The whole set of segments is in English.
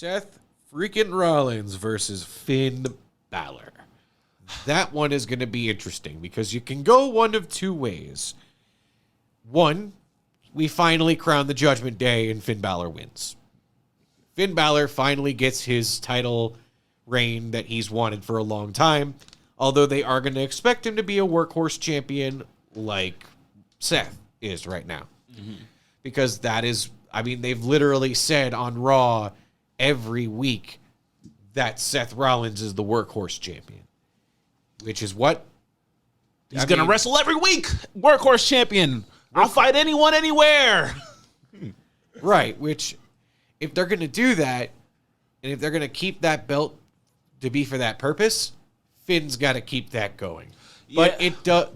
Seth freaking Rollins versus Finn Balor. That one is going to be interesting because you can go one of two ways. One, we finally crown the Judgment Day and Finn Balor wins. Finn Balor finally gets his title reign that he's wanted for a long time, although they are going to expect him to be a workhorse champion like Seth is right now. Mm-hmm. Because that is, I mean, they've literally said on Raw every week that Seth Rollins is the workhorse champion, which is what? He's going to wrestle every week. Workhorse champion. I'll fight anyone, anywhere. Right, which if they're going to do that, and if they're going to keep that belt to be for that purpose, Finn's got to keep that going. But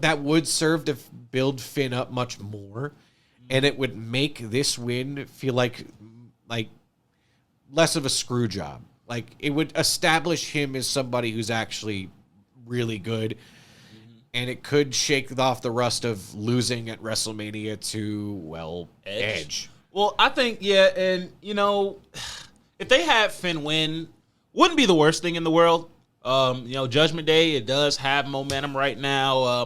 that would serve to build Finn up much more, and it would make this win feel like less of a screw job. Like, it would establish him as somebody who's actually really good, and it could shake off the rust of losing at WrestleMania to, well, Edge. Well, I think, and, if they had Finn win, wouldn't be the worst thing in the world. Judgment Day, it does have momentum right now.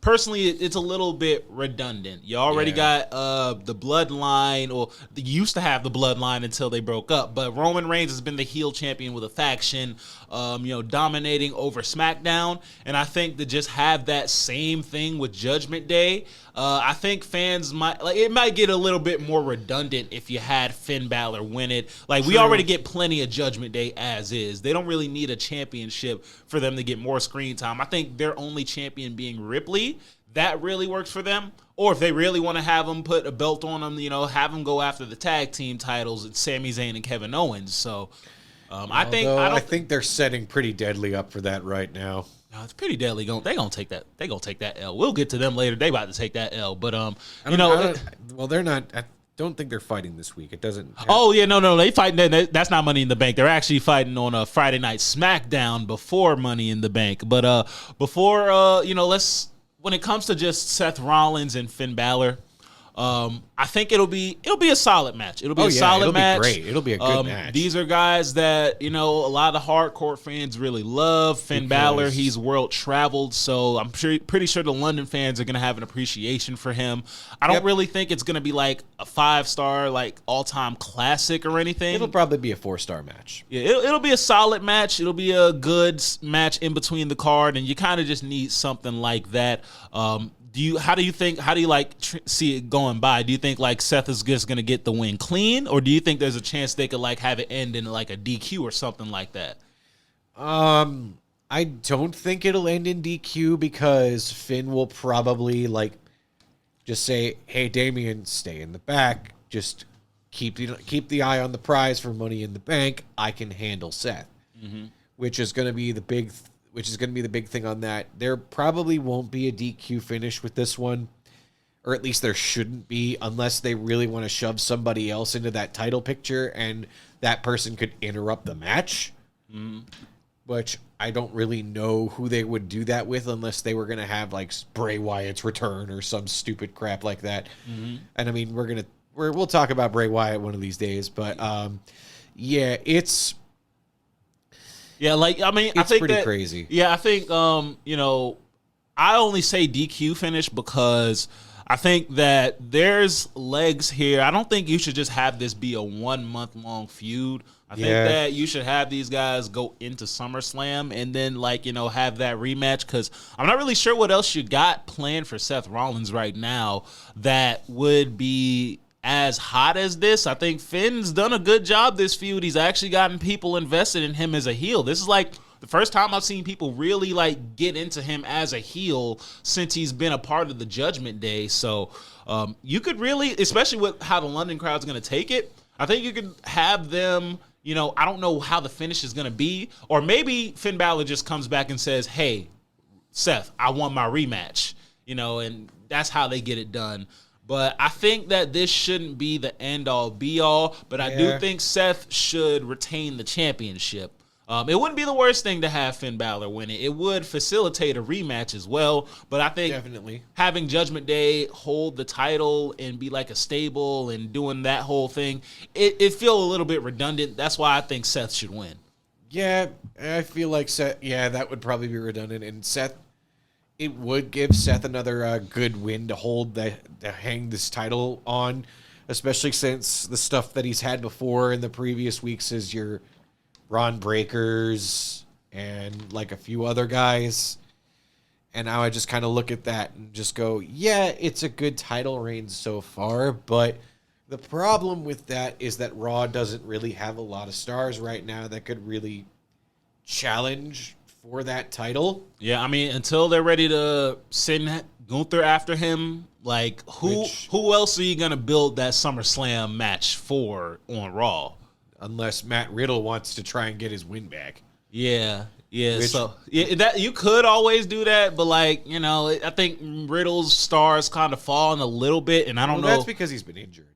Personally, it's a little bit redundant. You already got the Bloodline, or they used to have the Bloodline until they broke up. But Roman Reigns has been the heel champion with a faction, dominating over SmackDown. And I think to just have that same thing with Judgment Day, I think fans might get a little bit more redundant if you had Finn Balor win it. Like, we already get plenty of Judgment Day as is. They don't really need a championship for them to get more screen time. I think their only champion being Ripley, that really works for them. Or if they really want to have them put a belt on them, have them go after the tag team titles, it's Sami Zayn and Kevin Owens. So I think they're setting Pretty Deadly up for that right now. No, it's Pretty Deadly. They gonna take that. They gonna take that L. We'll get to them later. They about to take that L. But they're not. I don't think they're fighting this week. It doesn't. No. They fighting. That's not Money in the Bank. They're actually fighting on a Friday Night SmackDown before Money in the Bank. But when it comes to just Seth Rollins and Finn Balor, I think it'll be a solid match. It'll be a solid match. Be great. It'll be a good match. These are guys that, a lot of the hardcore fans really love. Finn Balor, he's world traveled, so I'm pretty sure the London fans are going to have an appreciation for him. I don't really think it's going to be like a 5-star, like all-time classic or anything. It'll probably be a 4-star match. Yeah, it'll be a solid match. It'll be a good match in between the card, and you kind of just need something like that. How do you see it going by? Do you think like Seth is just gonna get the win clean, or do you think there's a chance they could like have it end in like a DQ or something like that? I don't think it'll end in DQ because Finn will probably just say, "Hey, Damian, stay in the back. Just keep the eye on the prize for Money in the Bank. I can handle Seth," which is going to be the big thing on that. There probably won't be a DQ finish with this one, or at least there shouldn't be, unless they really want to shove somebody else into that title picture and that person could interrupt the match, which I don't really know who they would do that with unless they were going to have like Bray Wyatt's return or some stupid crap like that. And I mean, we'll talk about Bray Wyatt one of these days, but it's... Yeah, I think pretty crazy. Yeah, I think, I only say DQ finish because I think that there's legs here. I don't think you should just have this be a 1-month-long feud. I think that you should have these guys go into SummerSlam and then, have that rematch, because I'm not really sure what else you got planned for Seth Rollins right now that would be as hot as this. I think Finn's done a good job this feud. He's actually gotten people invested in him as a heel. This is like the first time I've seen people really get into him as a heel since he's been a part of the Judgment Day. So you could really, especially with how the London crowd's going to take it, I think you could have them, I don't know how the finish is going to be, or maybe Finn Balor just comes back and says, "Hey, Seth, I want my rematch," and that's how they get it done. But I think that this shouldn't be the end-all, be-all. But I do think Seth should retain the championship. It wouldn't be the worst thing to have Finn Balor win it. It would facilitate a rematch as well. But I think Definitely having Judgment Day hold the title and be like a stable and doing that whole thing, it feel a little bit redundant. That's why I think Seth should win. Yeah, I feel like Seth. Yeah, that would probably be redundant. And Seth, it would give Seth another good win to hold to hang this title on, especially since the stuff that he's had before in the previous weeks is your Ron Breakers and like a few other guys. And now I just kind of look at that and just go, yeah, it's a good title reign so far, but the problem with that is that Raw doesn't really have a lot of stars right now that could really challenge for that title. Yeah, I mean, until they're ready to send Gunther after him, like who else are you gonna build that SummerSlam match for on Raw? Unless Matt Riddle wants to try and get his win back. Yeah. So that you could always do that, but like I think Riddle's stars kind of fallen a little bit, and I don't know. That's because he's been injured.